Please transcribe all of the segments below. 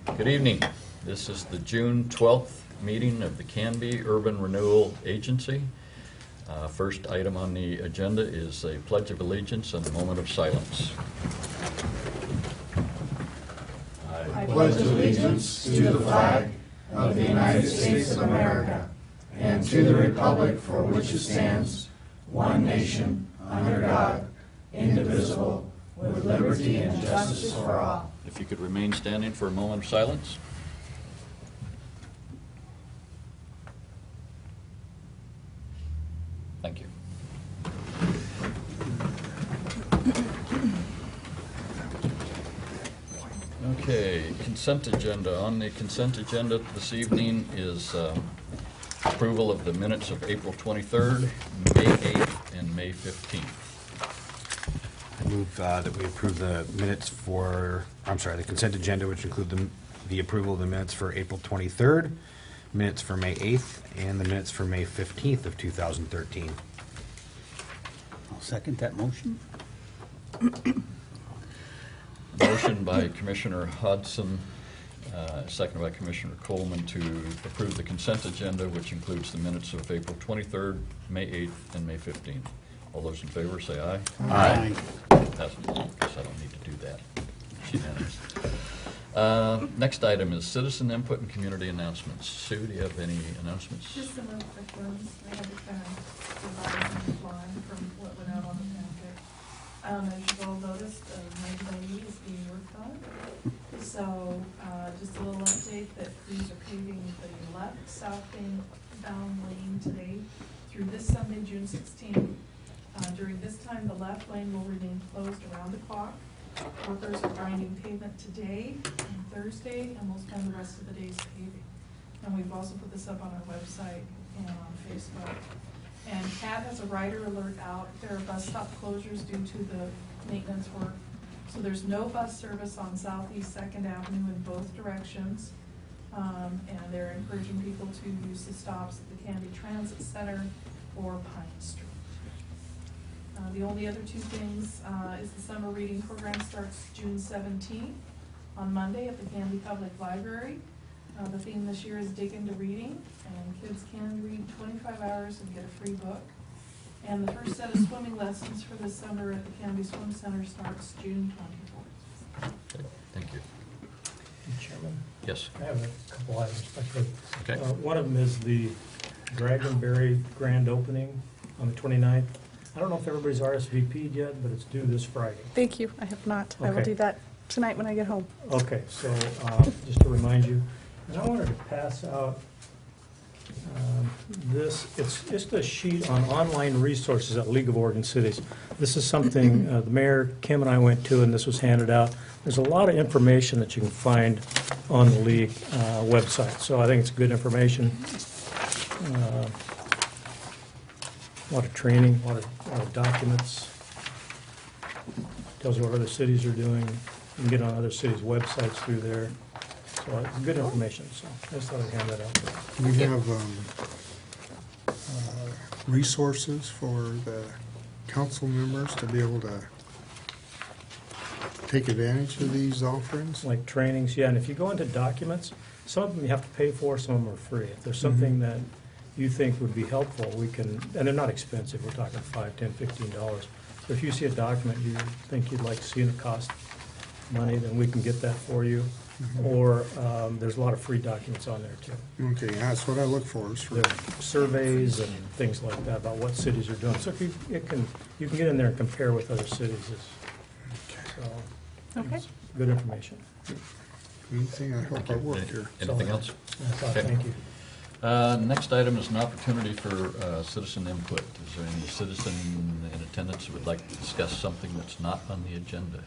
Good evening. This is the June 12th meeting of the Canby Urban Renewal Agency. First item on the agenda is a Pledge of Allegiance and a moment of silence. I pledge allegiance to the flag of the United States of America and to the republic for which it stands, one nation, under God, indivisible, with liberty and justice for all. If you could remain standing for a moment of silence. Thank you. Okay, consent agenda. On the consent agenda this evening is approval of the minutes of April 23rd, May 8th, and May 15th. I move that we approve the minutes for, the consent agenda, which include the approval of the minutes for April 23rd, minutes for May 8th, and the minutes for May 15th of 2013. I'll second that motion. Motion by Commissioner Hodson, seconded by Commissioner Coleman to approve the consent agenda, which includes the minutes of April 23rd, May 8th, and May 15th. All those in favor say aye. Aye. Guess I don't need to do that. It's unanimous. Next item is citizen input and community announcements. Sue, do you have any announcements? Just some real quick ones. I had to kind of revise and fly from what went out on the packet. As you've all noticed, my lady is being worked on. So just a little update that these are paving the left southbound lane today through this Sunday, June 16th. During this time, the left lane will remain closed around the clock. Workers are grinding pavement today and Thursday, and we'll spend the rest of the days paving. And we've also put this up on our website and on Facebook. And CAT has a rider alert out. There are bus stop closures due to the maintenance work. So there's no bus service on Southeast 2nd Avenue in both directions. And they're encouraging people to use the stops at the Canby Transit Center or Pine Street. The only other two things is the summer reading program starts June 17th on Monday at the Canby Public Library. The theme this year is Dig into Reading, and kids can read 25 hours and get a free book. And the first set of swimming lessons for this summer at the Canby Swim Center starts June 24th. Okay, thank you. Chairman? Yes. I have a couple items. Okay. One of them is the Dragonberry grand opening on the 29th. I don't know if everybody's RSVP'd yet, but it's due this Friday. Thank you. I have not. I will Okay. do that tonight when I get home. Okay, so just to remind you, and I wanted to pass out this. It's just a sheet on online resources at League of Oregon Cities. This is something the mayor, Kim, and I went to, and this was handed out. There's a lot of information that you can find on the League website, so I think it's good information. A lot of training, a lot of documents. Tells you what other cities are doing. You can get on other cities' websites through there. So it's good information, so I just thought I'd hand that out. Do we have resources for the council members to be able to take advantage of these offerings? Like trainings, yeah, and if you go into documents, some of them you have to pay for, some of them are free. If there's something that you think would be helpful, we can, and they're not expensive, we're talking $5, $10, $15. So if you see a document you think you'd like to see and it costs money, then we can get that for you. Or there's a lot of free documents on there too. Okay, that's what I look for. Is for There are surveys and things like that about what cities are doing. So if you can get in there and compare with other cities. So Okay. it's good information. anything. I hope I work here. Anything else? That's all. Okay. Thank you. Next item is an opportunity for citizen input. Is there any citizen in attendance who would like to discuss something that's not on the agenda?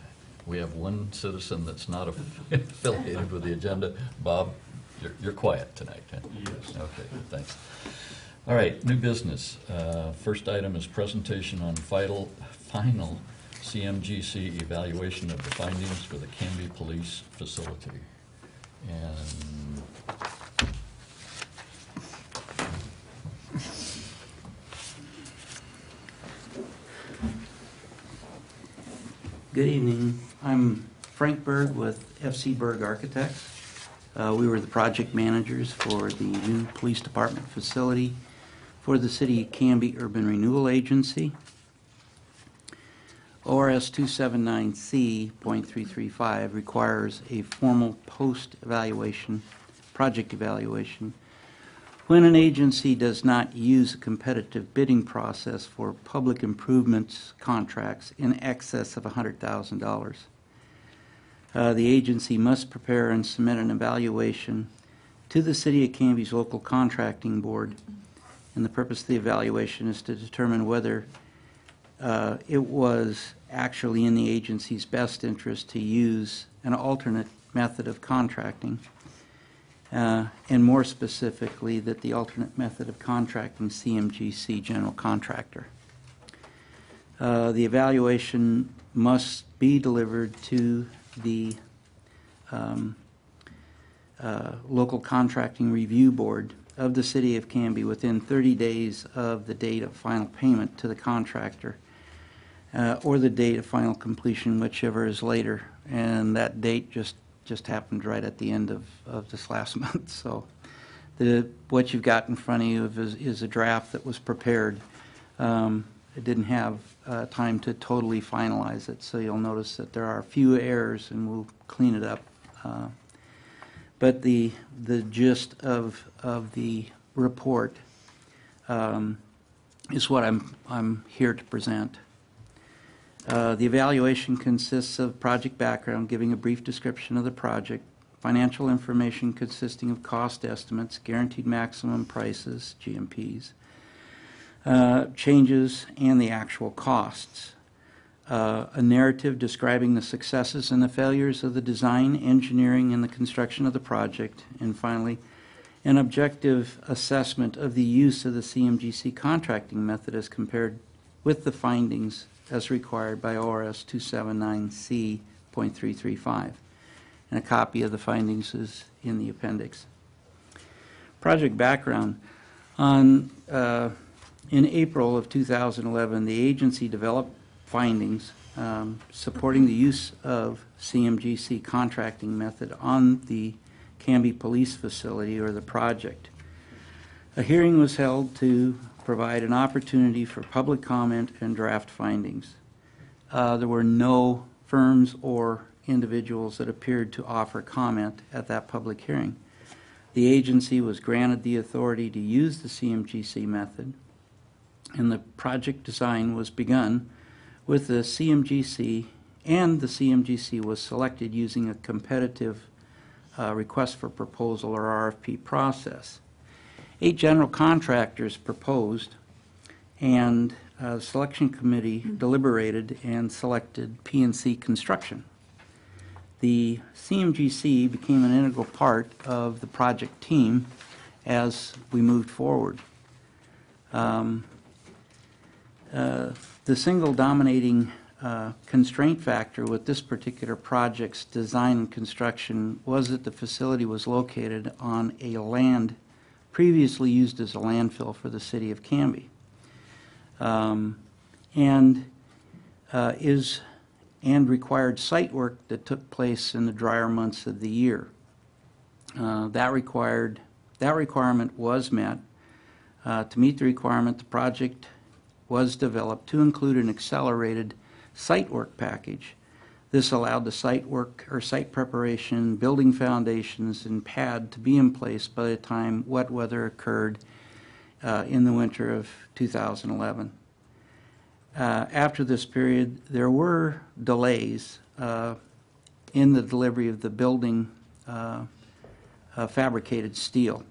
We have one citizen that's not affiliated with the agenda. Bob, you're quiet tonight, huh? Yes. Okay, thanks. All right, new business. First item is presentation on final CMGC evaluation of the findings for the Canby Police Facility. And Good evening. I'm Frank Berg with FC Berg Architects. We were the project managers for the new police department facility for the City of Canby Urban Renewal Agency. ORS 279C.335 requires a formal post-evaluation, project evaluation, when an agency does not use a competitive bidding process for public improvements contracts in excess of $100,000. The agency must prepare and submit an evaluation to the City of Canby's local contracting board, and the purpose of the evaluation is to determine whether it was actually in the agency's best interest to use an alternate method of contracting, and more specifically, that the alternate method of contracting CMGC general contractor. The evaluation must be delivered to the local contracting review board of the City of Canby within 30 days of the date of final payment to the contractor, or the date of final completion, whichever is later. And that date just happened right at the end of this last month. So what you've got in front of you is a draft that was prepared. It didn't have time to totally finalize it, so you'll notice that there are a few errors, and we'll clean it up. But the gist of the report is what I'm here to present. The evaluation consists of project background, giving a brief description of the project, financial information consisting of cost estimates, guaranteed maximum prices, GMPs, changes, and the actual costs. A narrative describing the successes and the failures of the design, engineering, and the construction of the project, and finally, an objective assessment of the use of the CMGC contracting method as compared with the findings as required by ORS 279C.335. And a copy of the findings is in the appendix. Project background. In April of 2011, the agency developed findings supporting the use of CMGC contracting method on the Canby Police Facility, or the project. A hearing was held to provide an opportunity for public comment and draft findings. There were no firms or individuals that appeared to offer comment at that public hearing. The agency was granted the authority to use the CMGC method, and the project design was begun with the CMGC, and the CMGC was selected using a competitive request for proposal, or RFP, process. 8 general contractors proposed, and the selection committee deliberated and selected PNC Construction. The CMGC became an integral part of the project team as we moved forward. The single dominating constraint factor with this particular project's design and construction was that the facility was located on a land previously used as a landfill for the City of Canby, and required site work that took place in the drier months of the year. That requirement was met. To meet the requirement, the project was developed to include an accelerated site work package. This allowed the site work, or site preparation, building foundations, and pad to be in place by the time wet weather occurred in the winter of 2011. After this period, there were delays in the delivery of the building fabricated steel.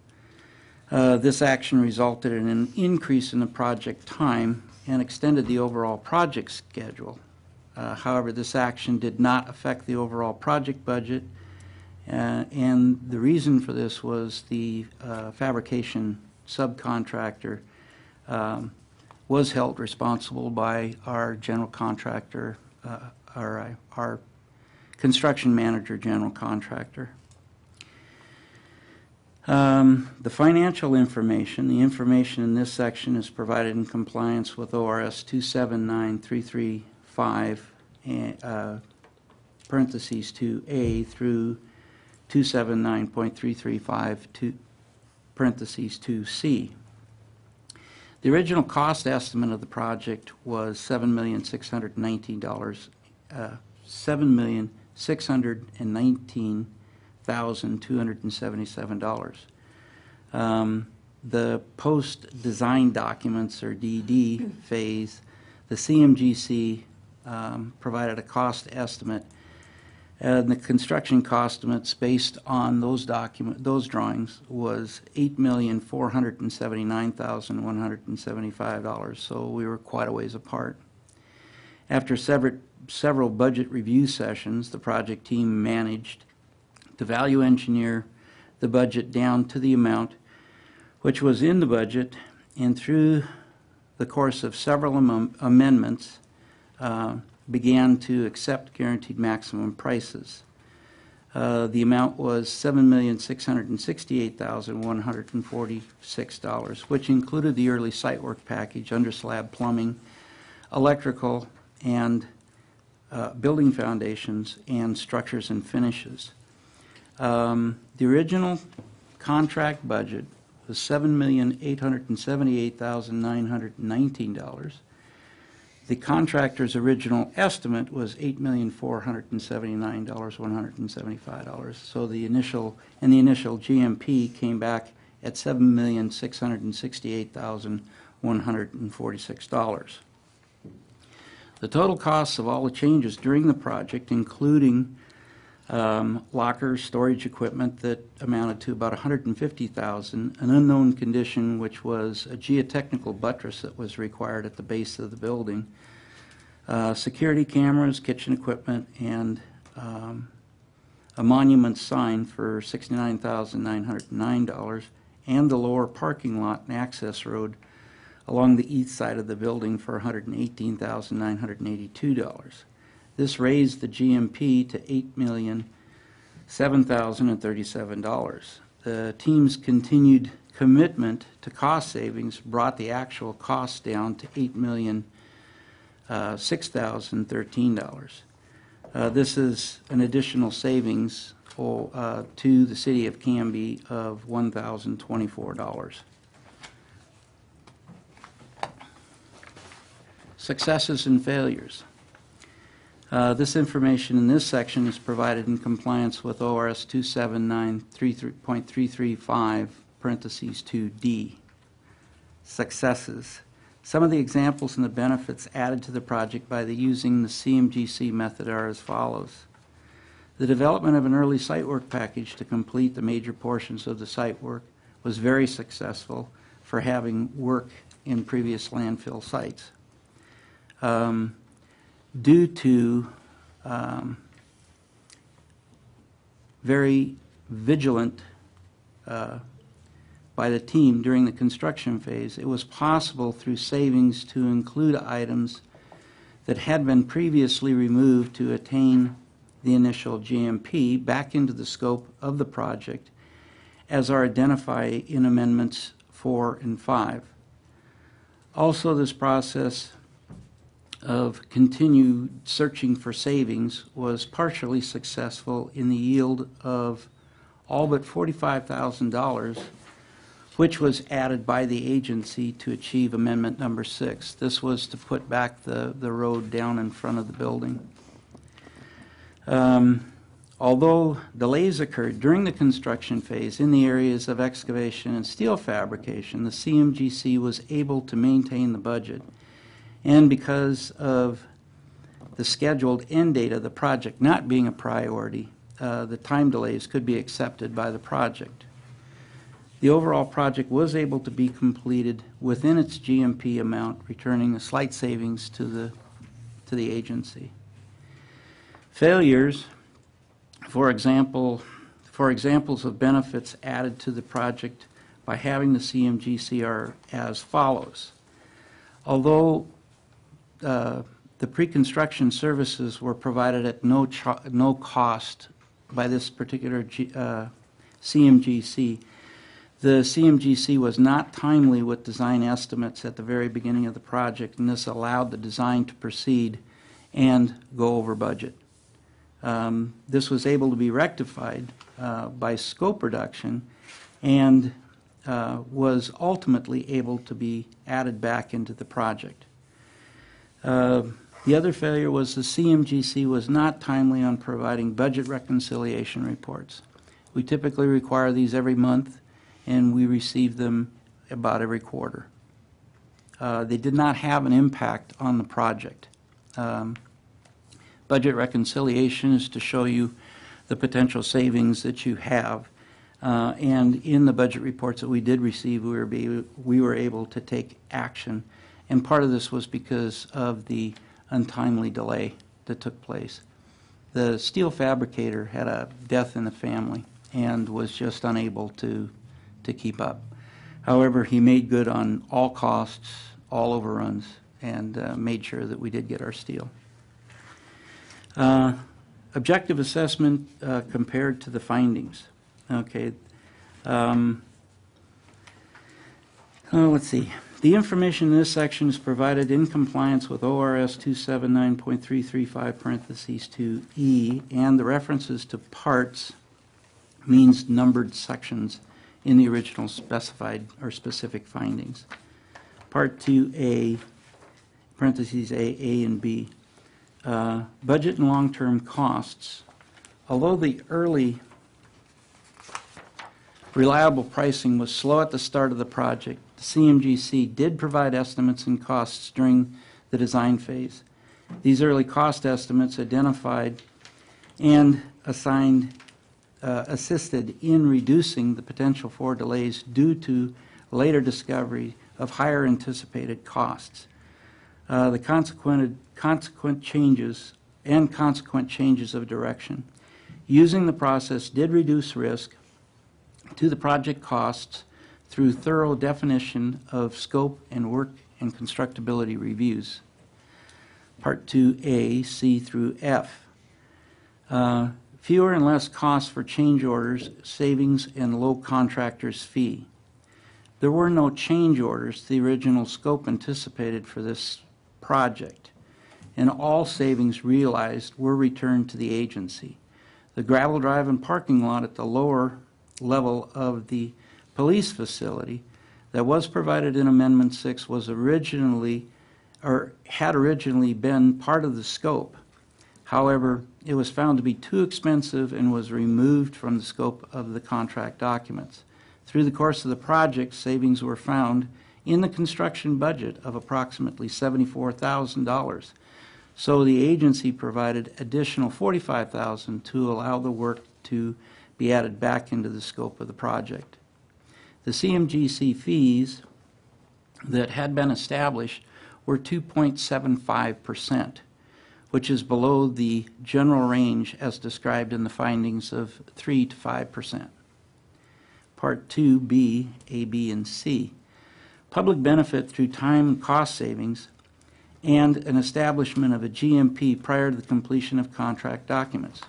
This action resulted in an increase in the project time and extended the overall project schedule. However, this action did not affect the overall project budget, and the reason for this was the fabrication subcontractor was held responsible by our general contractor, our construction manager general contractor. The financial information, the information in this section is provided in compliance with ORS 279.335, parentheses 2A through 279.335 to parentheses 2C. The original cost estimate of the project was $7,619,277. The post-design documents, or DD phase, the CMGC provided a cost estimate, and the construction cost estimates based on those drawings was $8,479,175. So we were quite a ways apart. After several budget review sessions, the project team managed to value engineer the budget down to the amount which was in the budget, and through the course of several amendments, began to accept guaranteed maximum prices. The amount was $7,668,146, which included the early site work package, under slab plumbing, electrical, and building foundations, and structures and finishes. The original contract budget was $7,878,919. The contractor's original estimate was $8,479,175. So the initial GMP came back at $7,668,146. The total costs of all the changes during the project, including lockers, storage equipment, that amounted to about $150,000, an unknown condition which was a geotechnical buttress that was required at the base of the building, security cameras, kitchen equipment, and a monument sign for $69,909, and the lower parking lot and access road along the east side of the building for $118,982. This raised the GMP to $8,007,037. The team's continued commitment to cost savings brought the actual cost down to $8,006,013. This is an additional savings to the city of Canby of $1,024. Successes and failures. This information in this section is provided in compliance with ORS 279.335, parentheses 2D. Successes. Some of the examples and the benefits added to the project by using the CMGC method are as follows. The development of an early site work package to complete the major portions of the site work was very successful for having work in previous landfill sites. Due to very vigilant by the team during the construction phase, it was possible through savings to include items that had been previously removed to attain the initial GMP back into the scope of the project, as are identified in Amendments 4 and 5. Also, this process of continued searching for savings was partially successful in the yield of all but $45,000, which was added by the agency to achieve Amendment number 6. This was to put back the road down in front of the building. Although delays occurred during the construction phase in the areas of excavation and steel fabrication, the CMGC was able to maintain the budget. And because of the scheduled end date of the project not being a priority, the time delays could be accepted by the project. The overall project was able to be completed within its GMP amount, returning a slight savings to the agency. Failures, for examples of benefits added to the project by having the CMGC, are as follows. Although the pre-construction services were provided at no cost by this particular CMGC, the CMGC was not timely with design estimates at the very beginning of the project, and this allowed the design to proceed and go over budget. This was able to be rectified by scope reduction and was ultimately able to be added back into the project. The other failure was the CMGC was not timely on providing budget reconciliation reports. We typically require these every month, and we receive them about every quarter. They did not have an impact on the project. Budget reconciliation is to show you the potential savings that you have. And in the budget reports that we did receive, we were able to take action. And part of this was because of the untimely delay that took place. The steel fabricator had a death in the family and was just unable to keep up. However, he made good on all costs, all overruns, and made sure that we did get our steel. Objective assessment compared to the findings. Okay. Let's see. The information in this section is provided in compliance with ORS 279.335 parentheses 2E, and the references to parts means numbered sections in the original specified or specific findings. Part 2A, parentheses A, and B. Budget and long-term costs. Although the early reliable pricing was slow at the start of the project, the CMGC did provide estimates and costs during the design phase. These early cost estimates identified and assisted in reducing the potential for delays due to later discovery of higher anticipated costs. The consequent changes of direction. Using the process did reduce risk to the project costs through thorough definition of scope and work and constructability reviews. Part 2A, C through F. Fewer and less costs for change orders, savings, and low contractor's fee. There were no change orders to the original scope anticipated for this project, and all savings realized were returned to the agency. The gravel drive and parking lot at the lower level of the police facility that was provided in Amendment 6 was originally, or had originally been part of the scope. However, it was found to be too expensive and was removed from the scope of the contract documents. Through the course of the project, savings were found in the construction budget of approximately $74,000. So the agency provided additional $45,000 to allow the work to be added back into the scope of the project. The CMGC fees that had been established were 2.75%, which is below the general range as described in the findings of 3 to 5%. Part 2B, A, B, and C. Public benefit through time and cost savings and an establishment of a GMP prior to the completion of contract documents.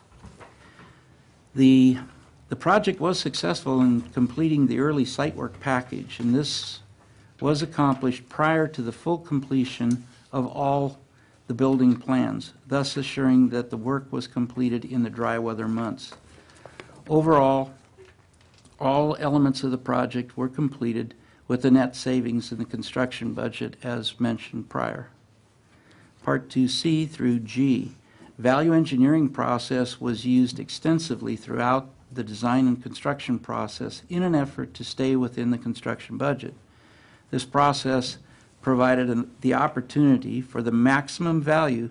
The project was successful in completing the early site work package, and this was accomplished prior to the full completion of all the building plans, thus assuring that the work was completed in the dry weather months. Overall, all elements of the project were completed with the net savings in the construction budget as mentioned prior. Part 2C through G. Value engineering process was used extensively throughout the design and construction process in an effort to stay within the construction budget. This process provided the opportunity for the maximum value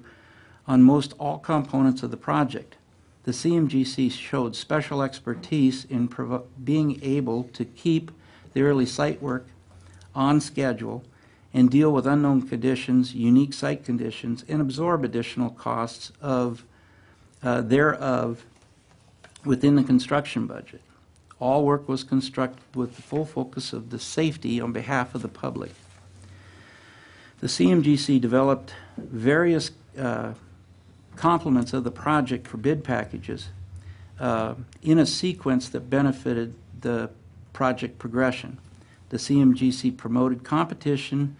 on most all components of the project. The CMGC showed special expertise in being able to keep the early site work on schedule and deal with unknown conditions, unique site conditions, and absorb additional costs thereof within the construction budget. All work was constructed with the full focus of the safety on behalf of the public. The CMGC developed various complements of the project for bid packages in a sequence that benefited the project progression. The CMGC promoted competition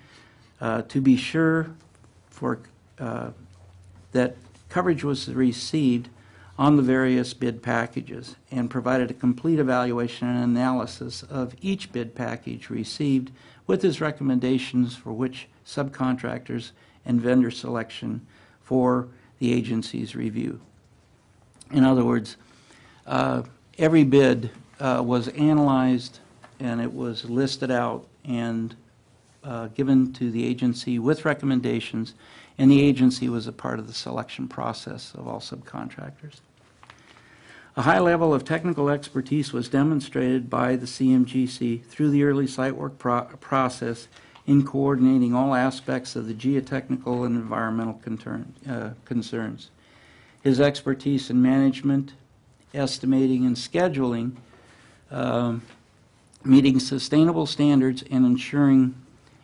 to be sure that coverage was received on the various bid packages and provided a complete evaluation and analysis of each bid package received with his recommendations for which subcontractors and vendor selection for the agency's review. In other words, every bid was analyzed and it was listed out and given to the agency with recommendations, and the agency was a part of the selection process of all subcontractors. A high level of technical expertise was demonstrated by the CMGC through the early site work process in coordinating all aspects of the geotechnical and environmental concerns. His expertise in management, estimating, and scheduling, meeting sustainable standards and ensuring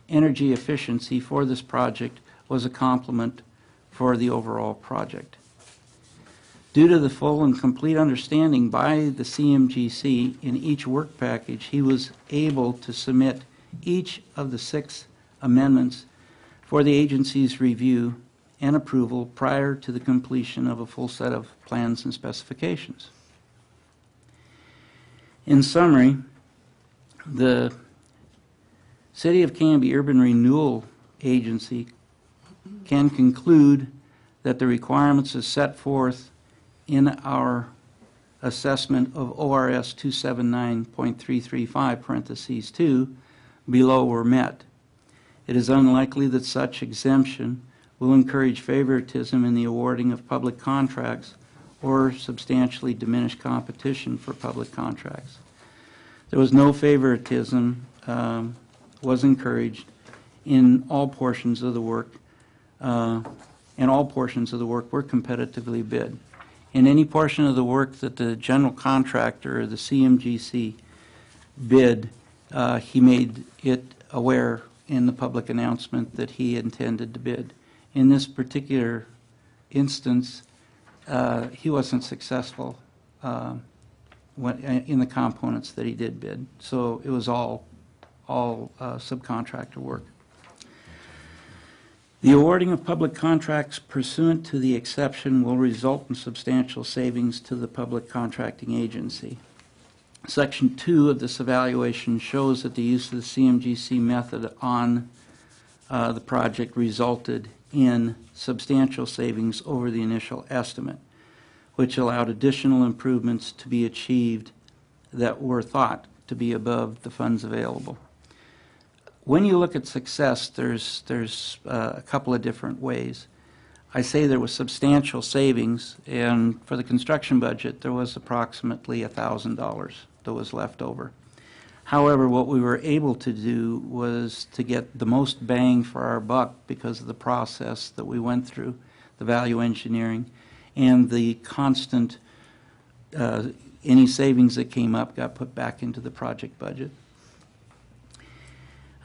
energy efficiency for this project was a complement for the overall project. Due to the full and complete understanding by the CMGC in each work package, he was able to submit each of the 6 amendments for the agency's review and approval prior to the completion of a full set of plans and specifications. In summary, the City of Canby Urban Renewal Agency can conclude that the requirements as set forth in our assessment of ORS 279.335 parentheses 2 below were met. It is unlikely that such exemption will encourage favoritism in the awarding of public contracts or substantially diminish competition for public contracts. There was no favoritism was encouraged in all portions of the work, and all portions of the work were competitively bid. In any portion of the work that the general contractor or the CMGC bid, he made it aware in the public announcement that he intended to bid. In this particular instance, he wasn't successful in the components that he did bid. So it was all subcontractor work. The awarding of public contracts pursuant to the exception will result in substantial savings to the public contracting agency. Section 2 of this evaluation shows that the use of the CMGC method on the project resulted in substantial savings over the initial estimate, which allowed additional improvements to be achieved that were thought to be above the funds available. When you look at success, there's a couple of different ways. I say there was substantial savings, and for the construction budget, there was approximately $1,000 that was left over. However, what we were able to do was to get the most bang for our buck because of the process that we went through, the value engineering, and the constant, any savings that came up got put back into the project budget.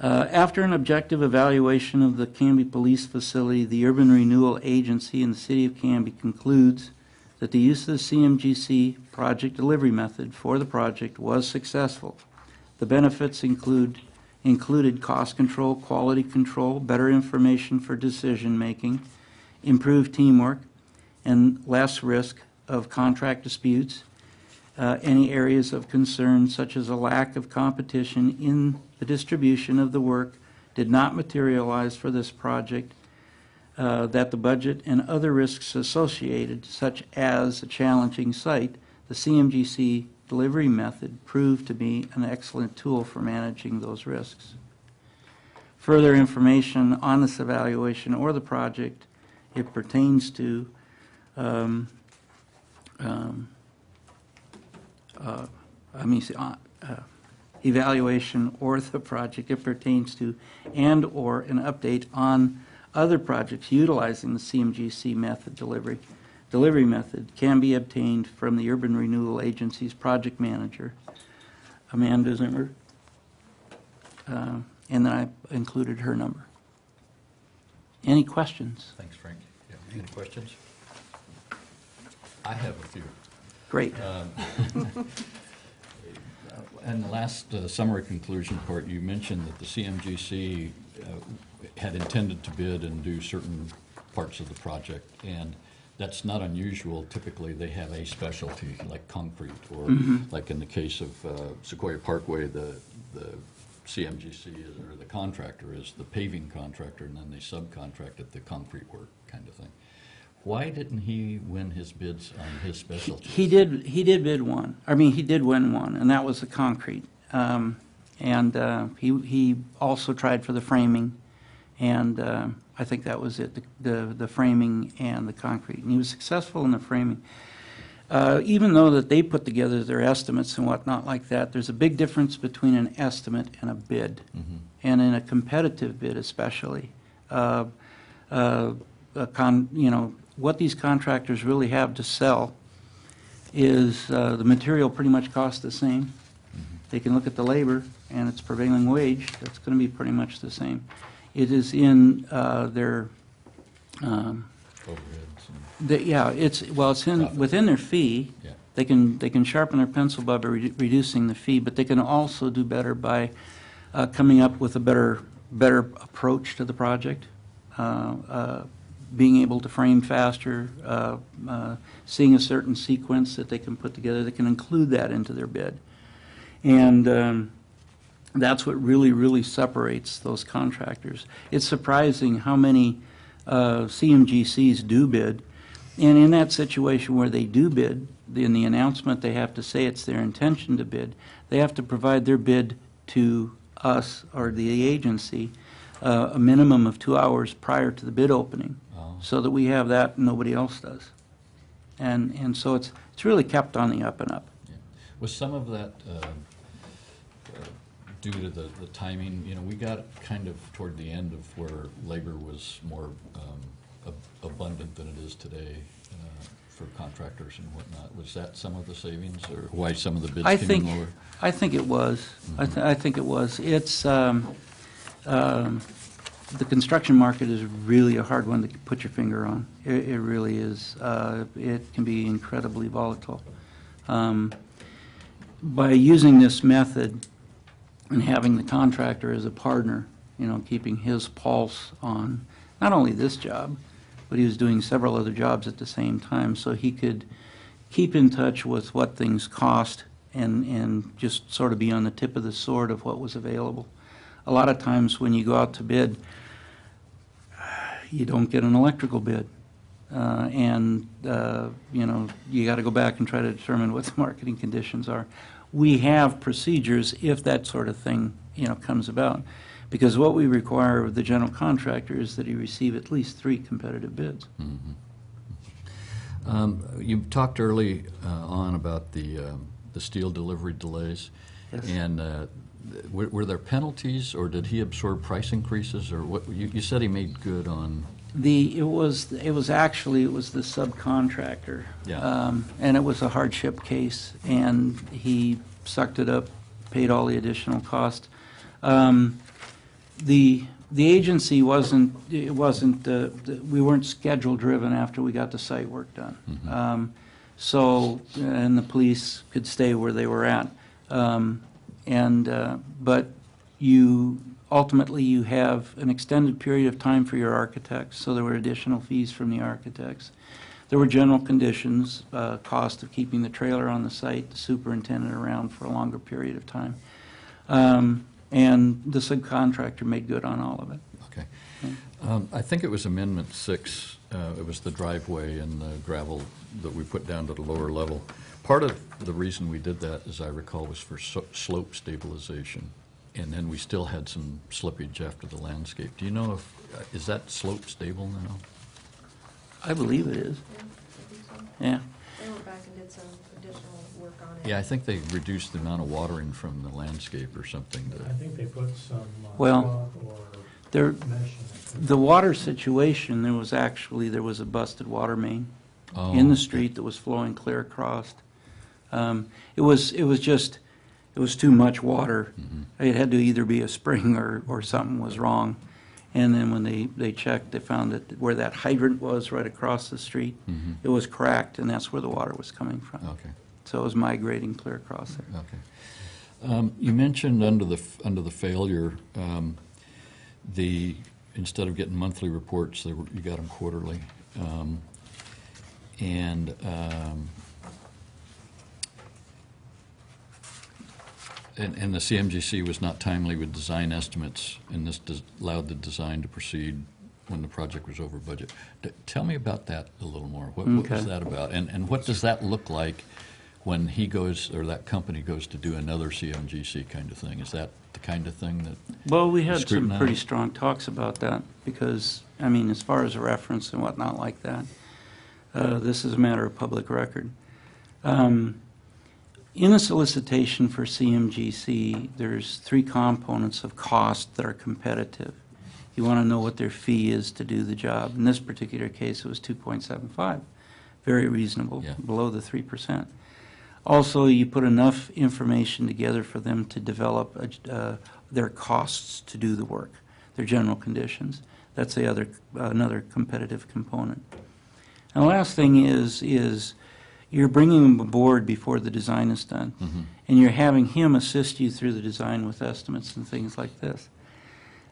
After an objective evaluation of the Canby Police Facility, the Urban Renewal Agency in the City of Canby concludes that the use of the CMGC project delivery method for the project was successful. The benefits included cost control, quality control, better information for decision making, improved teamwork, and less risk of contract disputes. Any areas of concern, such as a lack of competition in the distribution of the work, did not materialize for this project, that the budget and other risks associated, such as a challenging site, the CMGC delivery method proved to be an excellent tool for managing those risks. Further information on this evaluation or the project it pertains to evaluation or the project it pertains to, and or an update on other projects utilizing the CMGC method delivery method can be obtained from the Urban Renewal Agency's project manager, Amanda Zimmer, and then I included her number. Any questions? Thanks, Frank. Yeah, any questions? I have a few. Great. And the last summary conclusion part, you mentioned that the CMGC had intended to bid and do certain parts of the project, and That's not unusual. Typically, they have a specialty, like concrete, or like in the case of Sequoia Parkway, the CMGC or the contractor is the paving contractor, and then they subcontract it the concrete work kind of thing. Why didn't he win his bids on his specialty? He did bid one. I mean, he did win one, and that was the concrete. He also tried for the framing, and I think that was it, the framing and the concrete. And he was successful in the framing. Even though that they put together their estimates and whatnot like that, there's a big difference between an estimate and a bid. And in a competitive bid especially, what these contractors really have to sell is the material pretty much costs the same. They can look at the labor and its prevailing wage, that's going to be pretty much the same. It is in their Overheads. within their fee. Yeah. They can sharpen their pencil by reducing the fee, but they can also do better by coming up with a better approach to the project, being able to frame faster, seeing a certain sequence that they can put together. They can include that into their bid, and that's what really separates those contractors. It's surprising how many CMGCs do bid, and in that situation where they do bid, in the announcement they have to say it's their intention to bid. They have to provide their bid to us or the agency a minimum of 2 hours prior to the bid opening, so that we have that and nobody else does. And so it's really kept on the up and up. Yeah. Was some of that due to the timing? You know, we got kind of toward the end of where labor was more abundant than it is today for contractors and whatnot. Was that some of the savings, or why some of the bids came in lower? I think it was. I think it was. It's the construction market is really a hard one to put your finger on. It really is. It can be incredibly volatile. By using this method and having the contractor as a partner, you know, keeping his pulse on not only this job, but he was doing several other jobs at the same time, so he could keep in touch with what things cost and just sort of be on the tip of the sword of what was available. A lot of times when you go out to bid, you don't get an electrical bid. You know, you got to go back and try to determine what the marketing conditions are. We have procedures if that sort of thing, you know, comes about, because what we require of the general contractor is that he receive at least 3 competitive bids. You talked early on about the steel delivery delays. Yes. And were there penalties, or did he absorb price increases, or what? You said he made good on. It was the subcontractor. Yeah. And it was a hardship case, and he sucked it up, paid all the additional cost. The agency wasn't we weren't schedule driven after we got the site work done. And the police could stay where they were at. But ultimately you have an extended period of time for your architects, so there were additional fees from the architects. There were general conditions, cost of keeping the trailer on the site, the superintendent around for a longer period of time. And the subcontractor made good on all of it. Okay. I think it was Amendment 6. It was the driveway and the gravel that we put down to the lower level. Part of the reason we did that, as I recall, was for slope stabilization. And then we still had some slippage after the landscape. Do you know if, is that slope stable now? I believe it is. Yeah, I think so. Yeah. They went back and did some additional work on it. Yeah, I think they reduced the amount of watering from the landscape or something. I think they put some Well, cloth or There, mesh in it. the water situation, there was a busted water main in the street that was flowing clear across. It was too much water. It had to either be a spring or something was wrong. And then when they checked, they found that where that hydrant was right across the street, it was cracked, and that's where the water was coming from. Okay. So it was migrating clear across there. Okay. You mentioned under the failure, instead of getting monthly reports, you got them quarterly. And and the CMGC was not timely with design estimates, and this allowed the design to proceed when the project was over budget. Tell me about that a little more. What was Okay. that about? And what does that look like when he goes, or that company goes to do another CMGC kind of thing? Is that the kind of thing that, Well, we had some Scrutinize. pretty strong talks about that because, I mean, as far as a reference and whatnot like that, this is a matter of public record. In a solicitation for CMGC, there's 3 components of cost that are competitive. You want to know what their fee is to do the job. In this particular case, it was 2.75, very reasonable, Yeah. below the 3%. Also, you put enough information together for them to develop their costs to do the work, their general conditions. That's another competitive component. And the last thing is you're bringing them aboard before the design is done, and you're having him assist you through the design with estimates and things like this.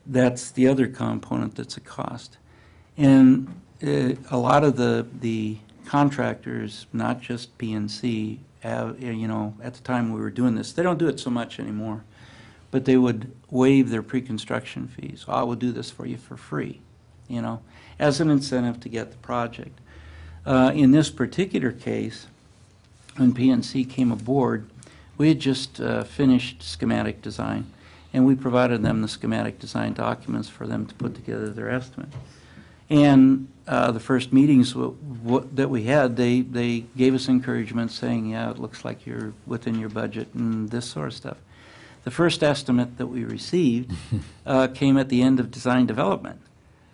That's the other component that's a cost. And a lot of the contractors, not just PNC, at the time we were doing this, they don't do it so much anymore, but they would waive their pre-construction fees. I will do this for you for free, as an incentive to get the project. In this particular case, when PNC came aboard, we had just finished schematic design, and we provided them the schematic design documents for them to put together their estimate. And the first meetings that we had, they gave us encouragement saying, yeah, it looks like you're within your budget and this sort of stuff. The first estimate that we received came at the end of design development.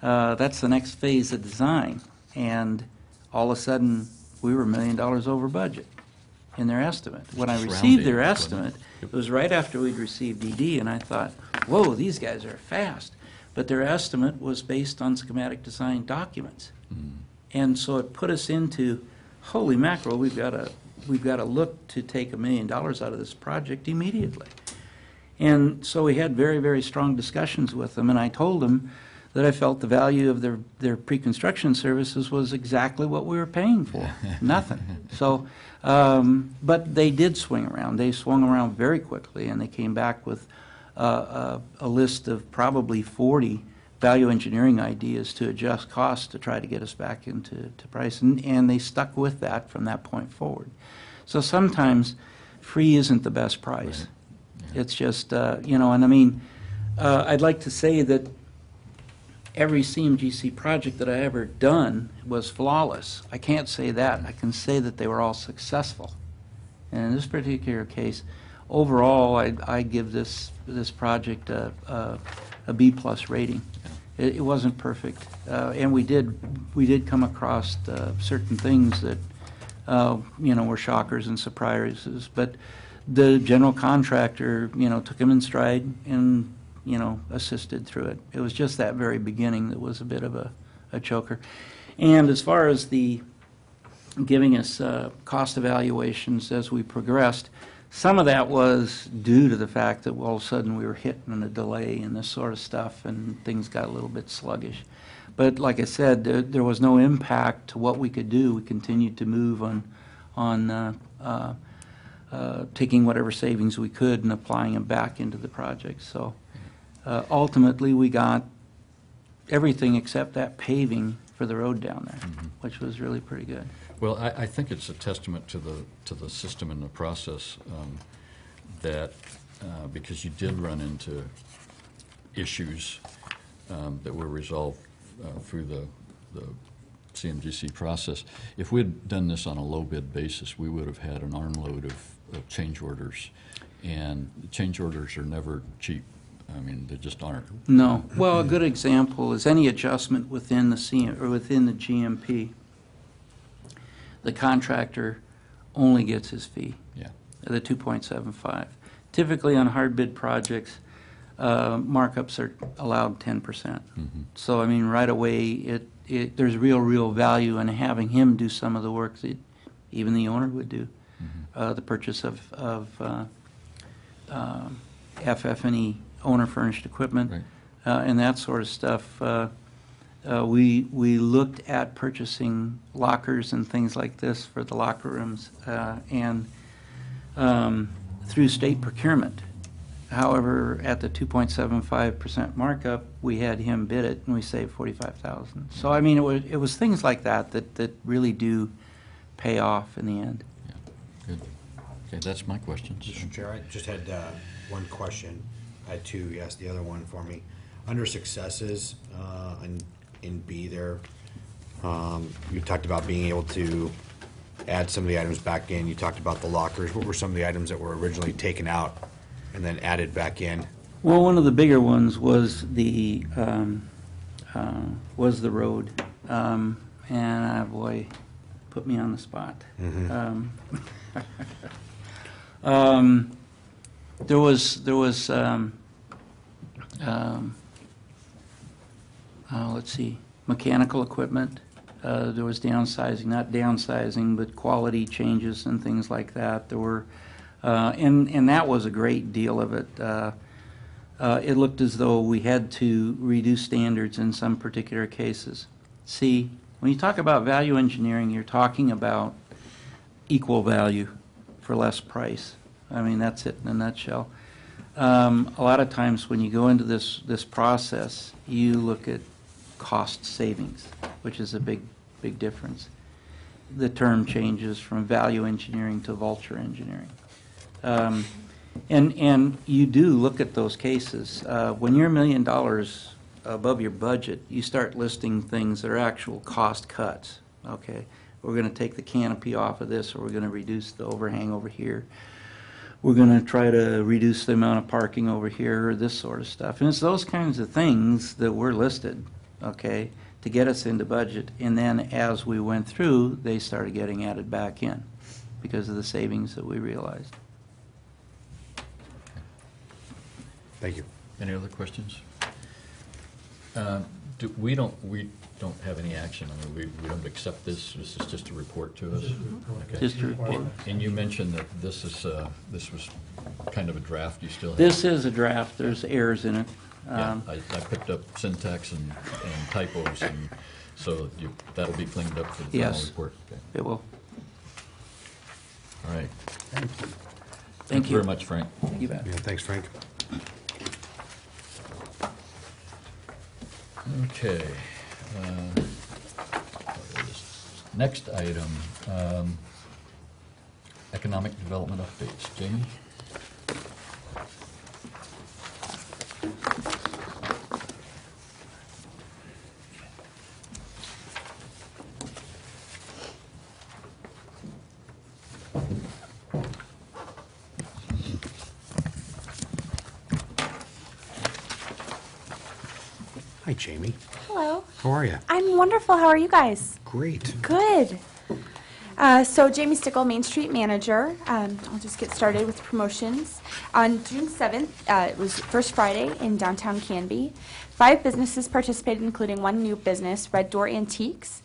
That's the next phase of design. And all of a sudden, we were $1 million over budget in their estimate. When I Surrounding, received their wasn't estimate, it? it was right after we'd received ED, and I thought, whoa, these guys are fast. But their estimate was based on schematic design documents. And so it put us into, holy mackerel, we've got to look to take $1 million out of this project immediately. And so we had very, very strong discussions with them, and I told them that I felt the value of their pre-construction services was exactly what we were paying for, nothing. So, but they did swing around. They swung around very quickly, and they came back with a list of probably 40 value engineering ideas to adjust costs to try to get us back into price, and they stuck with that from that point forward. So sometimes free isn't the best price. Right. Yeah. It's just, and I mean, I'd like to say that every CMGC project that I ever done was flawless. I can't say that. I can say that they were all successful. And in this particular case, overall, I give this project a B+ rating. It wasn't perfect, and we did come across certain things that were shockers and surprises. But the general contractor, took them in stride and assisted through it. It was just that very beginning that was a bit of a choker. And as far as the giving us cost evaluations as we progressed, some of that was due to the fact that all of a sudden we were hitting a delay and this sort of stuff, and things got a little bit sluggish. But like I said, there was no impact to what we could do. We continued to move on taking whatever savings we could and applying them back into the project. So ultimately, we got everything except that paving for the road down there, which was really pretty good. Well, I think it's a testament to the system and the process that because you did run into issues that were resolved through the CMGC process. If we had done this on a low bid basis, we would have had an armload of change orders, and change orders are never cheap. I mean, they just aren't. No. Well, a good example is any adjustment within within the GMP. The contractor only gets his fee, Yeah. the 2.75. Typically on hard bid projects, markups are allowed 10%. So I mean, right away, there's real value in having him do some of the work that even the owner would do. The purchase of FF&E owner furnished equipment, Right. and that sort of stuff. We looked at purchasing lockers and things like this for the locker rooms, and through state procurement. However, at the 2.75% markup, we had him bid it, and we saved $45,000. So I mean, it was things like that that really do pay off in the end. Yeah, good. Okay, that's my questions. Mr. Chair, I just had one question. I had two. You asked the other one for me. Under successes, in B there, you talked about being able to add some of the items back in. You talked about the lockers. What were some of the items that were originally taken out and then added back in? Well, one of the bigger ones was the road, and boy, put me on the spot. There was let's see, mechanical equipment. There was downsizing, not downsizing, but quality changes and things like that. There were, and that was a great deal of it. It looked as though we had to reduce standards in some particular cases. See, when you talk about value engineering, you're talking about equal value for less price. I mean, that's it in a nutshell. A lot of times when you go into this process, you look at cost savings, which is a big difference. The term changes from value engineering to vulture engineering. And you do look at those cases. When you're $1 million above your budget, you start listing things that are actual cost cuts. Okay, we're going to take the canopy off of this, or we're going to reduce the overhang over here. We're going to try to reduce the amount of parking over here, or this sort of stuff. And it's those kinds of things that were listed, okay, to get us into budget. And then as we went through, they started getting added back in because of the savings that we realized. Thank you. Any other questions? We don't have any action. I mean, we don't accept this. This is just a report to us. Okay. Just a report. And you mentioned that this was kind of a draft. You still have. This is a draft. There's errors in it. Yeah, I picked up syntax and typos, and so that'll be cleaned up for the final Yes. report. Okay. It will. All right. Thank you very much, Frank. You bet. Yeah, thanks, Frank. Okay. Next item, economic development updates. Jamie? Hi, Jamie. Hello. How are you? I'm wonderful. How are you guys? Great. Good. So Jamie Stickle, Main Street Manager. I'll just get started with promotions. On June 7th, it was First Friday in downtown Canby. 5 businesses participated, including 1 new business, Red Door Antiques.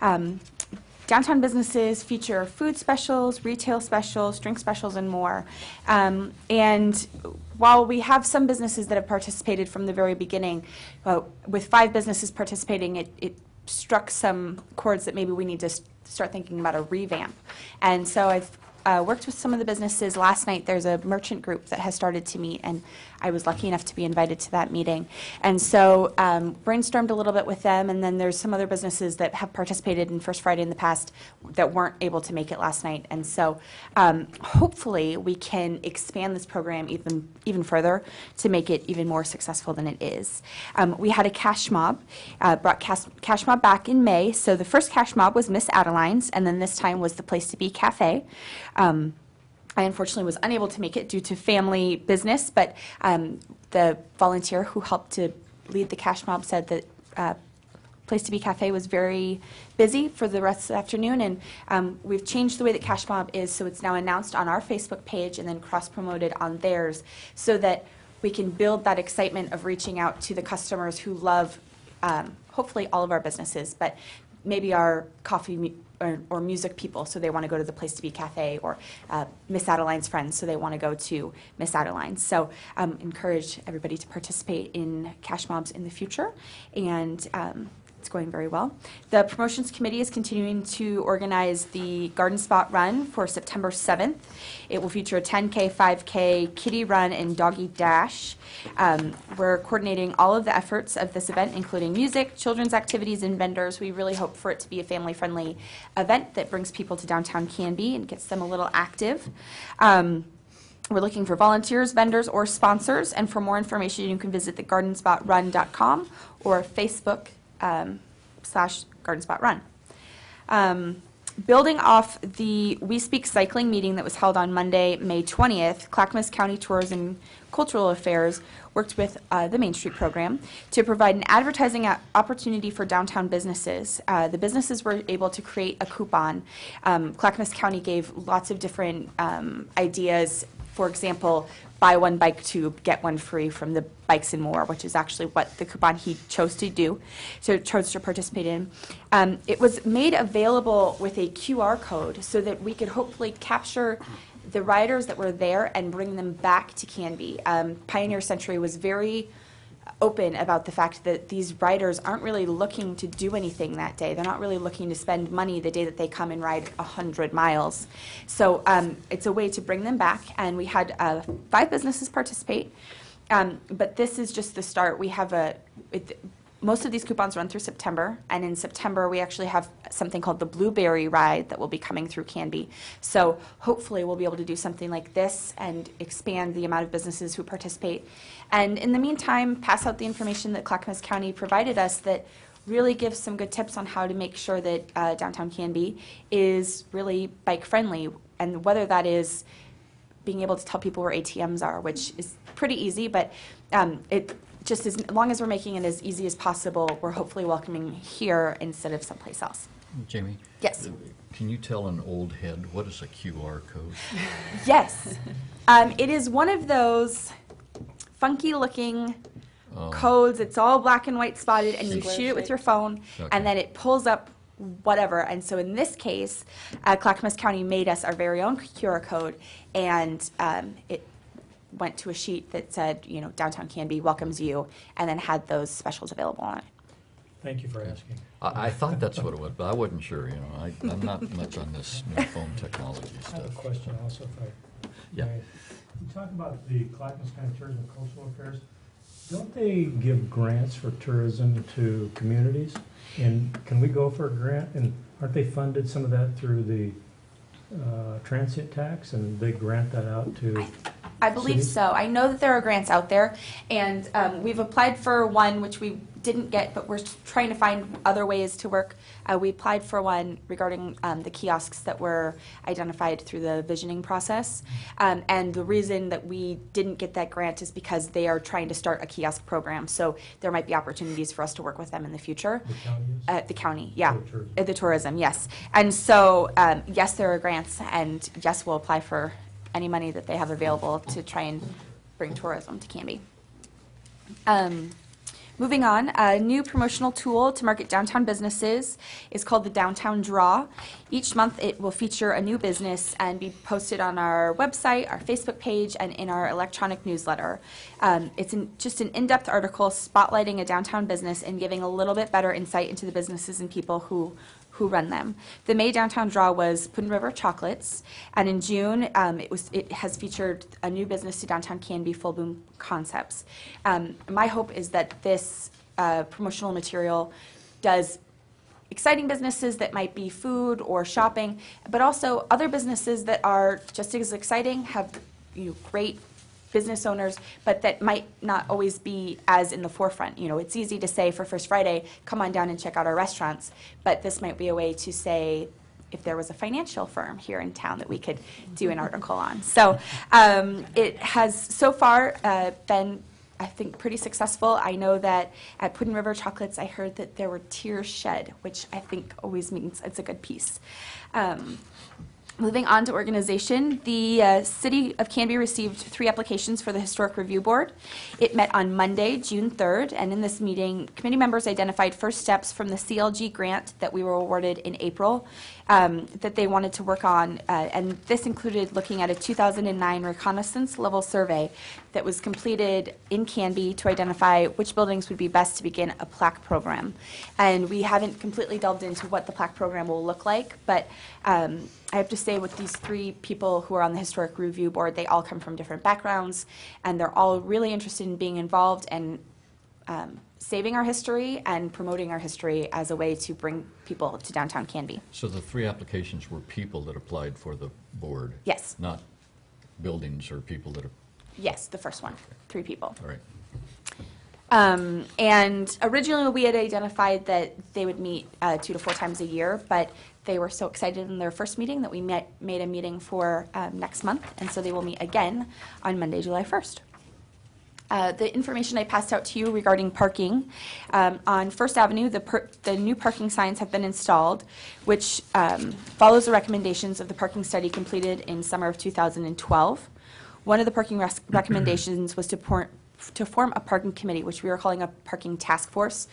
Downtown businesses feature food specials, retail specials, drink specials, and more. And while we have some businesses that have participated from the very beginning, with 5 businesses participating, it struck some chords that maybe we need to start thinking about a revamp. And so I've worked with some of the businesses. Last night there's a merchant group that has started to meet, and I was lucky enough to be invited to that meeting. And so brainstormed a little bit with them, and then there's some other businesses that have participated in First Friday in the past that weren't able to make it last night. And so hopefully we can expand this program even further to make it even more successful than it is. We had a cash mob, brought cash mob back in May. So the first cash mob was Miss Adeline's, and then this time was the Place to Be Cafe. I unfortunately was unable to make it due to family business, but the volunteer who helped to lead the cash mob said that Place to Be Cafe was very busy for the rest of the afternoon, and we've changed the way that cash mob is, so it's now announced on our Facebook page and then cross-promoted on theirs, so that we can build that excitement of reaching out to the customers who love, hopefully all of our businesses, but maybe our coffee or music people, so they want to go to the Place to Be Cafe, or Miss Adeline's friends, so they want to go to Miss Adeline's. So encourage everybody to participate in cash mobs in the future, and it's going very well. The promotions committee is continuing to organize the Garden Spot Run for September 7th. It will feature a 10K, 5K, kitty run, and doggy dash. We're coordinating all of the efforts of this event, including music, children's activities, and vendors. We really hope for it to be a family-friendly event that brings people to downtown Canby and gets them a little active. We're looking for volunteers, vendors, or sponsors, and for more information, you can visit thegardenspotrun.com or Facebook /GardenSpotRun. Building off the We Speak Cycling meeting that was held on Monday, May 20th, Clackamas County Tourism and Cultural Affairs worked with the Main Street program to provide an advertising opportunity for downtown businesses. The businesses were able to create a coupon. Clackamas County gave lots of different ideas. For example, buy one bike tube, get one free from the Bikes and More, which is actually what the coupon he chose to do, so chose to participate in. It was made available with a QR code so that we could hopefully capture the riders that were there and bring them back to Canby. Pioneer Century was very open about the fact that these riders aren't really looking to do anything that day. They're not really looking to spend money the day that they come and ride 100 miles. So it's a way to bring them back, and we had 5 businesses participate. But this is just the start. We have most of these coupons run through September, and in September we actually have something called the Blueberry Ride that will be coming through Canby. So hopefully we'll be able to do something like this and expand the amount of businesses who participate. And in the meantime, pass out the information that Clackamas County provided us that really gives some good tips on how to make sure that downtown Canby is really bike friendly, and whether that is being able to tell people where ATMs are, which is pretty easy, but it just as long as we're making it as easy as possible, we're hopefully welcoming here instead of someplace else. Jamie? Yes. Can you tell an old head what is a QR code? Yes. It is one of those funky-looking codes. It's all black and white spotted, and you shoot it with your phone, Okay. and then it pulls up whatever. And so in this case, Clackamas County made us our very own QR code, and it went to a sheet that said, you know, Downtown Canby welcomes you, and then had those specials available on it. Thank you for asking. I thought that's what it was, but I wasn't sure, you know. I'm not much on this new phone technology I have a stuff. question also, if I Yeah. may. You talk about the Clackamas County Tourism and Cultural Affairs. Don't they give grants for tourism to communities? And can we go for a grant? And aren't they funded some of that through the transient tax, and they grant that out to? I believe cities? so. I know that there are grants out there, and we've applied for one, which we didn't get, but we're trying to find other ways to work. We applied for one regarding the kiosks that were identified through the visioning process. And the reason that we didn't get that grant is because they are trying to start a kiosk program. So there might be opportunities for us to work with them in the future. The county is? The county, yeah. Or tourism. The tourism, yes. And so, yes, there are grants, and yes, we'll apply for any money that they have available to try and bring tourism to Canby. Moving on, a new promotional tool to market downtown businesses is called the Downtown Draw. Each month it will feature a new business and be posted on our website, our Facebook page, and in our electronic newsletter. It's just an in-depth article spotlighting a downtown business and giving a little bit better insight into the businesses and people who run them. The May Downtown Draw was Puddin' River Chocolates, and in June it has featured a new business to downtown Canby, Full Boom Concepts. My hope is that this promotional material does exciting businesses that might be food or shopping, but also other businesses that are just as exciting, have great business owners, but that might not always be as in the forefront. You know, it's easy to say for First Friday, come on down and check out our restaurants, but this might be a way to say, if there was a financial firm here in town that we could do an article on. So it has so far been, I think, pretty successful. I know that at Puddin' River Chocolates, I heard that there were tears shed, which I think always means it's a good piece. Moving on to organization, the City of Canby received 3 applications for the Historic Review Board. It met on Monday, June 3rd, and in this meeting, committee members identified first steps from the CLG grant that we were awarded in April. that they wanted to work on, and this included looking at a 2009 reconnaissance level survey that was completed in Canby to identify which buildings would be best to begin a plaque program. And we haven't completely delved into what the plaque program will look like, but I have to say with these 3 people who are on the Historic Review Board, they all come from different backgrounds, and they're all really interested in being involved and saving our history and promoting our history as a way to bring people to downtown Canby. So the 3 applications were people that applied for the board? Yes. Not buildings or people that are, Yes, the first one, 3 people. all right. And originally, we had identified that they would meet 2 to 4 times a year, but they were so excited in their first meeting that we made a meeting for next month, and so they will meet again on Monday, July 1st. The information I passed out to you regarding parking, on First Avenue, the new parking signs have been installed, which follows the recommendations of the parking study completed in summer of 2012. One of the parking recommendations was to form a parking committee, which we are calling a parking task force,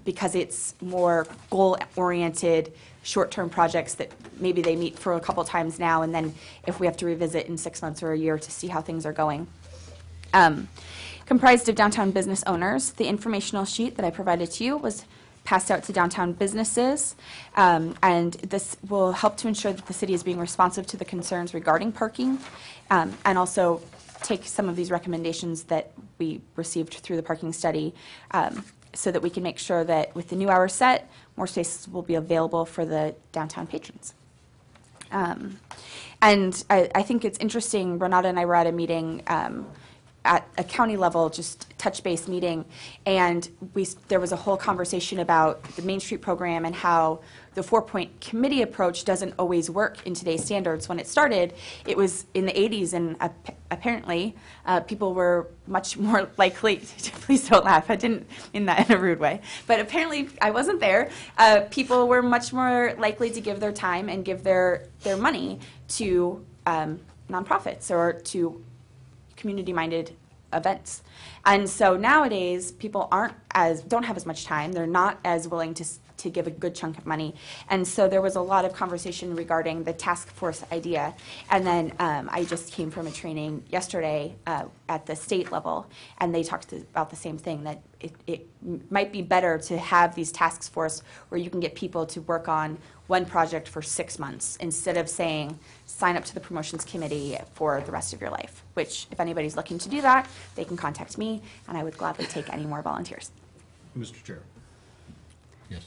because it's more goal-oriented, short-term projects that maybe they meet for a couple times now, and then if we have to revisit in 6 months or a year to see how things are going. Comprised of downtown business owners. The informational sheet that I provided to you was passed out to downtown businesses, and this will help to ensure that the city is being responsive to the concerns regarding parking, and also take some of these recommendations that we received through the parking study, so that we can make sure that with the new hour set, more spaces will be available for the downtown patrons. And I think it's interesting, Renata and I were at a meeting at a county level, just touch-base meeting, and there was a whole conversation about the Main Street program and how the 4-point committee approach doesn't always work in today's standards. When it started, it was in the 80s, and apparently people were much more likely, please don't laugh, I didn't mean that in a rude way, but apparently I wasn't there. People were much more likely to give their time and give their money to nonprofits or to community-minded events. And so nowadays, people don't have as much time. They're not as willing to give a good chunk of money. And so there was a lot of conversation regarding the task force idea. And then I just came from a training yesterday at the state level, and they talked about the same thing, that it might be better to have these task force where you can get people to work on one project for 6 months instead of saying, sign up to the promotions committee for the rest of your life, which if anybody's looking to do that, they can contact me, and I would gladly take any more volunteers. Mr. Chair. Yes.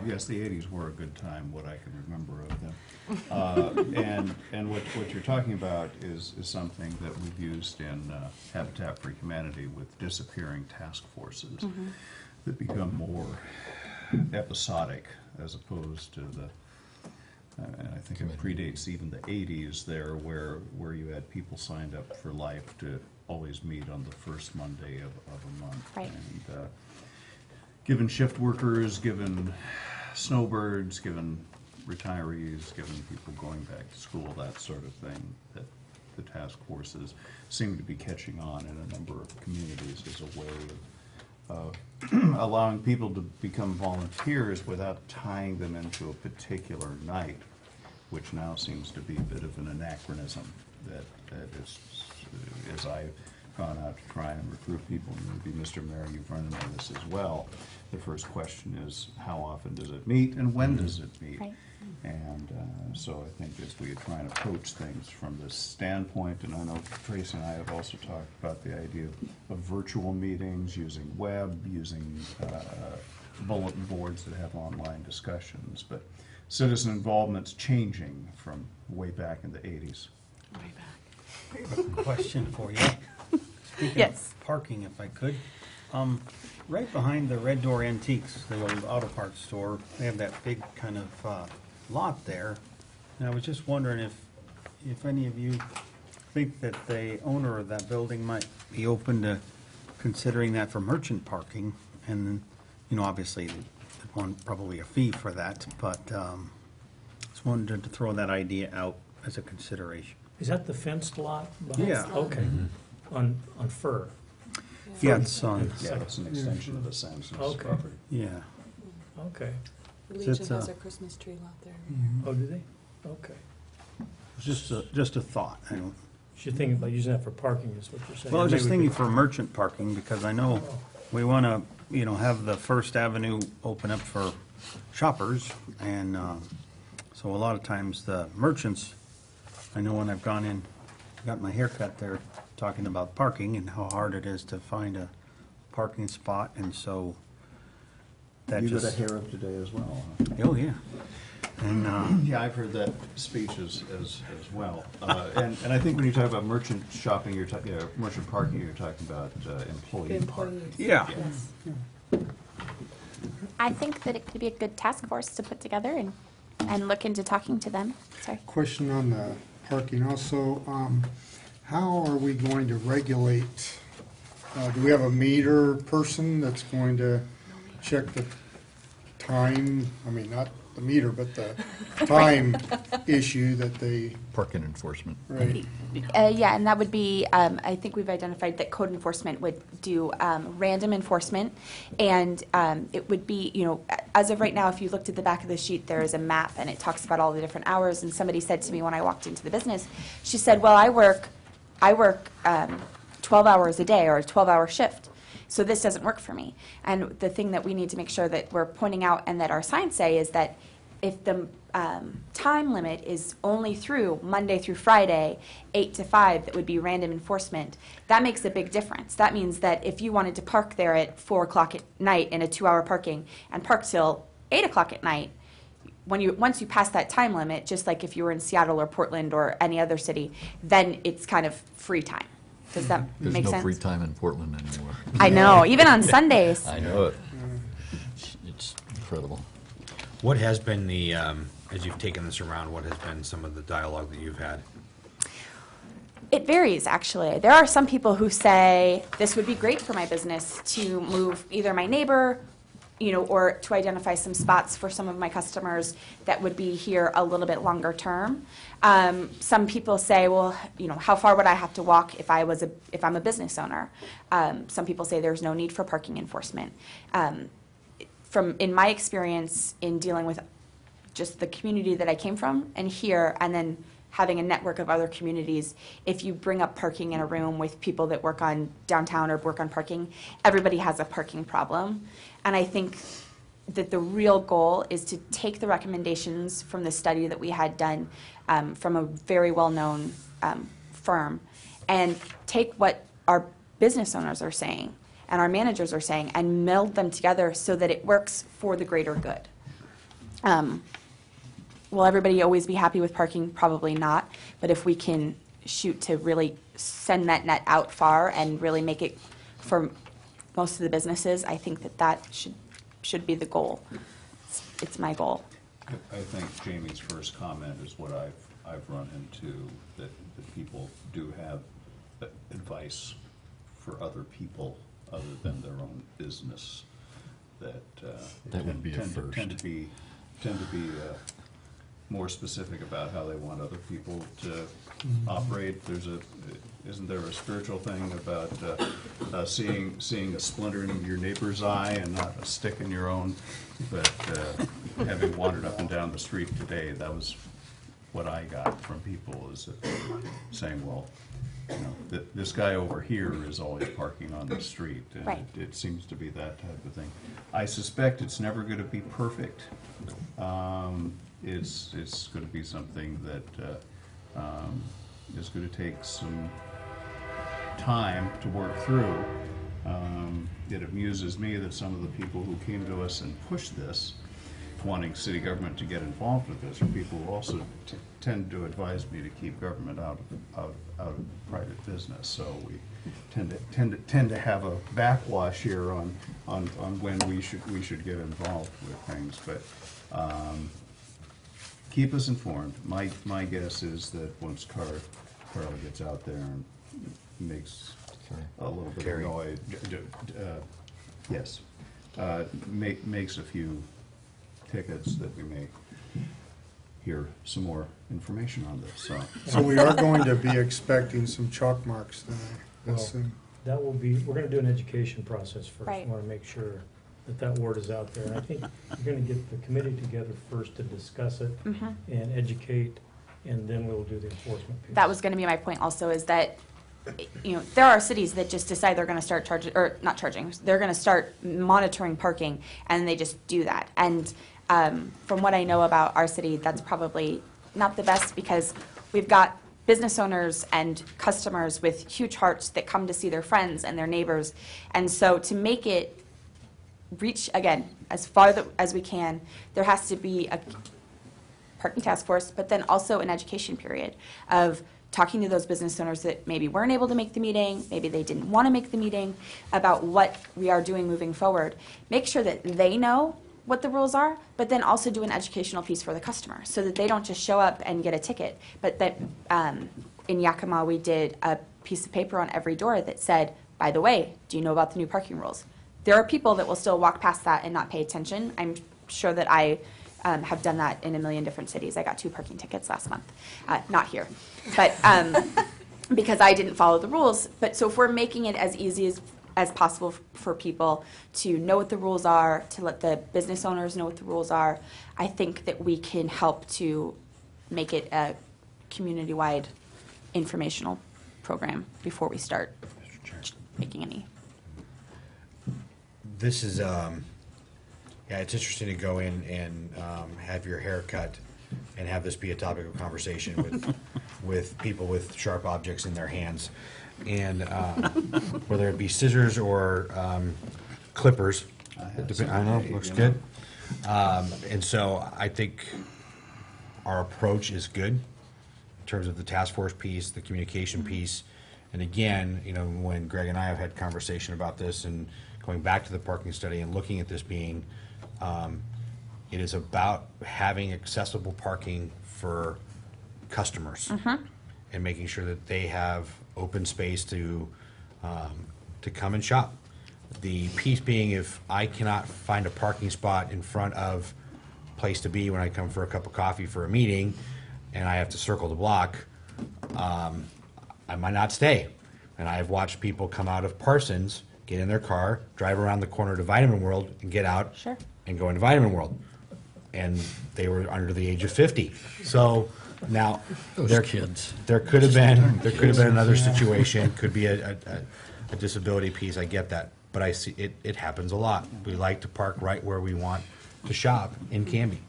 Yes, the 80s were a good time, what I can remember of them. And what you're talking about is something that we've used in Habitat for Humanity with disappearing task forces that become more episodic as opposed to and I think it predates even the 80s there, where you had people signed up for life to always meet on the first Monday of a month. Right. And given shift workers, given snowbirds, given retirees, given people going back to school, that sort of thing, that the task forces seem to be catching on in a number of communities as a way of allowing people to become volunteers without tying them into a particular night, which now seems to be a bit of an anachronism that is, as I've gone out to try and recruit people, and maybe Mr. Mayor, you've run into this as well. The first question is, how often does it meet and when does it meet? Right. And so I think as we try and approach things from this standpoint, and I know Tracy and I have also talked about the idea of virtual meetings, using web, using bulletin boards that have online discussions, but citizen involvement's changing from way back in the 80s. I have a question for you. Speaking Yes. of parking, if I could. Right behind the Red Door Antiques, the old auto parts store, they have that big kind of lot there. And I was just wondering if any of you think that the owner of that building might be open to considering that for merchant parking. And, obviously, they'd want probably a fee for that, but just wanted to throw that idea out as a consideration. Is that the fenced lot? behind? Yeah. Okay. On Fur. Yeah, it's on, Yeah, it's an extension of the Samson's Okay. property. yeah. Okay. It's, Legion has a Christmas tree lot there. Oh, do they? Okay. just a thought. I don't, You're thinking about using that for parking is what you're saying? well, I was just Maybe we thinking for merchant parking, because I know we want to, have the First Avenue open up for shoppers, and so a lot of times the merchants, I know when I've gone in, got my hair cut, they're talking about parking and how hard it is to find a parking spot, and so that You got a just... hair up today as well, Oh, yeah. And, Yeah, I've heard that speech as well. And I think when you talk about merchant shopping, merchant parking, you're talking about employee parking. Employees. yeah. Yes. I think that it could be a good task force to put together and look into talking to them. Sorry. Question on the parking also, how are we going to regulate, do we have a meter person that's going to check the time, I mean, not the meter, but the time issue that they, Parking enforcement. right? Yeah, and that would be, I think we've identified that code enforcement would do random enforcement. And it would be, as of right now, if you looked at the back of the sheet, there is a map and it talks about all the different hours. And somebody said to me when I walked into the business, she said, well, I work 12 hours a day or a 12-hour shift. So this doesn't work for me. And the thing that we need to make sure that we're pointing out and that our signs say is that if the time limit is only through Monday through Friday, 8 to 5, that would be random enforcement, that makes a big difference. That means that if you wanted to park there at 4 o'clock at night in a 2-hour parking and park till 8 o'clock at night, once you pass that time limit, just like if you were in Seattle or Portland or any other city, then it's kind of free time. Does that There's make no sense? free time in Portland anymore. I know, even on Sundays. I know it. It's incredible. What has been the, as you've taken this around, what has been some of the dialogue that you've had? It varies, actually. There are some people who say, this would be great for my business to move either my neighbor, or to identify some spots for some of my customers that would be here a little bit longer term. Some people say, well, how far would I have to walk if I'm a business owner? Some people say there's no need for parking enforcement. In my experience in dealing with just the community that I came from and here, and then having a network of other communities, if you bring up parking in a room with people that work on downtown or work on parking, everybody has a parking problem. And I think that the real goal is to take the recommendations from the study that we had done from a very well-known firm and take what our business owners are saying and our managers are saying and meld them together so that it works for the greater good. Will everybody always be happy with parking? Probably not. But if we can shoot to really send that net out far and really make it for most of the businesses, I think that should be the goal. It's my goal. I think Jamie's first comment is what I've run into, that people do have advice for other people other than their own business, that would be a first. tend to be more specific about how they want other people to operate. Isn't there a spiritual thing about seeing a splinter in your neighbor's eye and not a stick in your own? But having wandered up and down the street today, that was what I got from people, is that they were saying, well, this guy over here is always parking on the street, and Right. it seems to be that type of thing. I suspect it's never going to be perfect. It's going to be something that is going to take some time to work through. It amuses me that some of the people who came to us and pushed this, wanting city government to get involved with this, are people who also tend to advise me to keep government out of private business. So we tend to have a backwash here on when we should get involved with things. But keep us informed. My guess is that once Carla gets out there and makes a little bit of noise, makes a few tickets, that we may hear some more information on this. So we are going to be expecting some chalk marks then, I Well, assume. That will be, we're gonna do an education process first. Right. We wanna make sure that word is out there. And I think you're going to get the committee together first to discuss it and educate, and then we'll do the enforcement piece. That was going to be my point also, is that, there are cities that just decide they're going to start charging, or not charging, they're going to start monitoring parking, and they just do that. And from what I know about our city, that's probably not the best, because we've got business owners and customers with huge hearts that come to see their friends and their neighbors. And so to make it reach, again, as far as we can, there has to be a parking task force, but then also an education period of talking to those business owners that maybe weren't able to make the meeting, maybe they didn't want to make the meeting, about what we are doing moving forward. Make sure that they know what the rules are, but then also do an educational piece for the customer, so that they don't just show up and get a ticket, but that in Yakima we did a piece of paper on every door that said, by the way, do you know about the new parking rules? There are people that will still walk past that and not pay attention. I'm sure that I have done that in a million different cities. I got 2 parking tickets last month, not here, but because I didn't follow the rules. But so if we're making it as easy as possible for people to know what the rules are, to let the business owners know what the rules are, I think that we can help to make it a community-wide informational program before we start making any. This is, yeah, it's interesting to go in and have your hair cut and have this be a topic of conversation with people with sharp objects in their hands. And whether it be scissors or clippers, I know, looks good. And so I think our approach is good in terms of the task force piece, the communication piece. And again, when Greg and I have had conversation about this and going back to the parking study and looking at this being, it is about having accessible parking for customers and making sure that they have open space to come and shop. The piece being, if I cannot find a parking spot in front of place to be when I come for a cup of coffee for a meeting and I have to circle the block, I might not stay. And I have watched people come out of Parsons, get in their car, drive around the corner to Vitamin World and get out and go into Vitamin World. And they were under the age of 50. So now Those kids. there could have been another situation, could be a disability piece, I get that. But I see it happens a lot. We like to park right where we want to shop in Canby.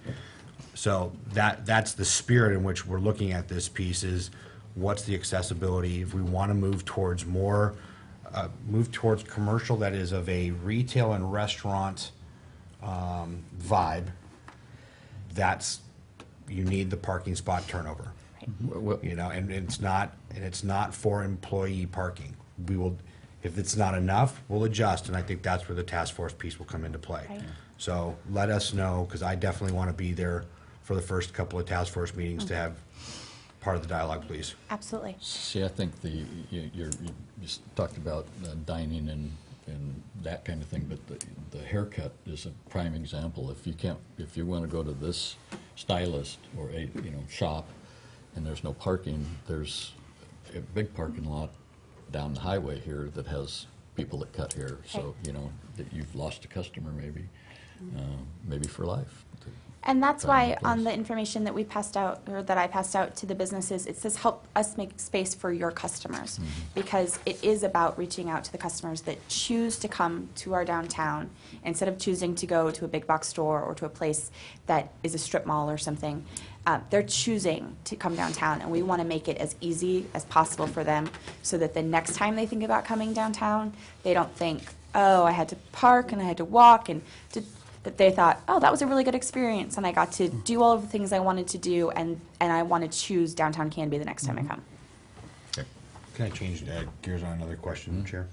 So that's the spirit in which we're looking at this piece, is what's the accessibility. If we want to move towards more, move towards commercial that is of a retail and restaurant vibe, you need the parking spot turnover. And it's not for employee parking. We will, if it's not enough, we'll adjust, and I think that's where the task force piece will come into play. Right. So let us know, because I definitely want to be there for the first couple of task force meetings to have part of the dialogue, please. Absolutely. See, I think you just talked about dining and that kind of thing, but the haircut is a prime example. If you want to go to this stylist or a shop, and there's no parking, there's a big parking lot down the highway here that has people that cut hair. So that you've lost a customer maybe for life. And that's Find why a on place. the information that we passed out, or that I passed out to the businesses, it says help us make space for your customers. Because it is about reaching out to the customers that choose to come to our downtown instead of choosing to go to a big box store or to a place that is a strip mall or something. They're choosing to come downtown, and we want to make it as easy as possible for them, so that the next time they think about coming downtown, they don't think, oh, I had to park and I had to walk, and that they thought, oh, that was a really good experience, and I got to do all of the things I wanted to do, and I want to choose downtown Canby the next time I come. Can I change gears on another question, Chair?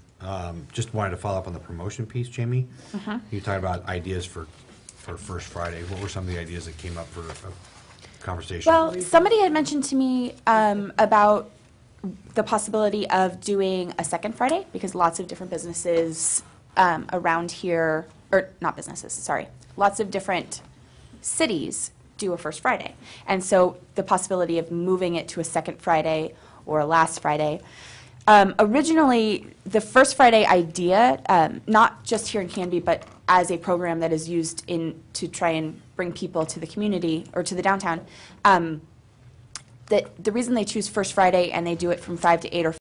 Just wanted to follow up on the promotion piece, Jamie. You talked about ideas for First Friday. What were some of the ideas that came up for conversation? Well, somebody had mentioned to me about the possibility of doing a second Friday, because lots of different businesses around here, or not businesses, sorry, lots of different cities do a First Friday. And so the possibility of moving it to a second Friday or a last Friday. Originally, the First Friday idea, not just here in Canby, but as a program that is used to try and bring people to the community or to the downtown, that the reason they choose First Friday and they do it from 5 to 8 or